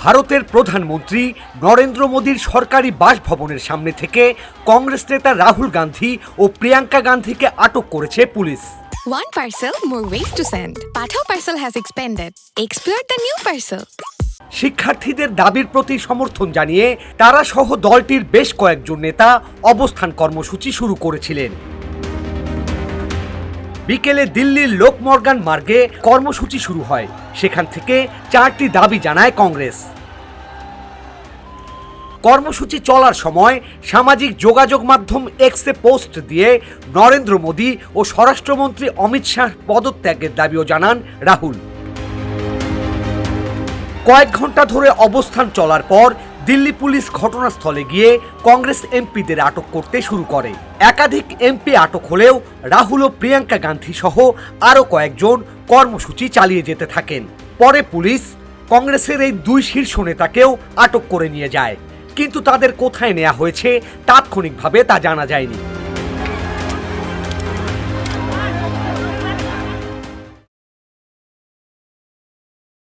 ভারতের প্রধানমন্ত্রী নরেন্দ্র মোদীর সরকারি বাসভবনের সামনে থেকে কংগ্রেস নেতা রাহুল গান্ধী ও প্রিয়াঙ্কা গান্ধীকে আটক করেছে police. One parcel, more ways to send. Pathao parcel has expanded. Explore the new parcel. শিক্ষার্থীদের দাবির প্রতি সমর্থন জানিয়ে তারা সহ দলটির বেশ কয়েকজন নেতা অবস্থান কর্মসূচি শুরু করেছিলেন। বিকেলে দিল্লির লোকমর্গান মার্গে কর্মসূচি শুরু হয়। সেখান থেকে 4টি দাবি জানায় কংগ্রেস। কর্মসূচি চলার সময় সামাজিক যোগাযোগ মাধ্যম এক্সে পোস্ট দিয়ে নরেন্দ্র মোদী ও স্বরাষ্ট্রমন্ত্রী অমিত শাহ পদত্যাগের দাবিও জানান রাহুল। কয়েক ঘন্টা ধরে অবস্থান চলার পর দিল্লি পুলিশ ঘটনাস্থলে গিয়ে কংগ্রেস এমপিদের আটক করতে শুরু করে। একাধিক এমপি আটক হলেও রাহুল ও প্রিয়াঙ্কা গান্ধী সহ আরও কয়েকজন কর্মসূচি চালিয়ে যেতে থাকেন। পরে পুলিশ কংগ্রেসের এই 2 শীর্ষ নেতাকেও আটক করে নিয়ে যায়, কিন্তু তাদের কোথায় নেওয়া হয়েছে তাৎক্ষণিকভাবে তা জানা যায়নি।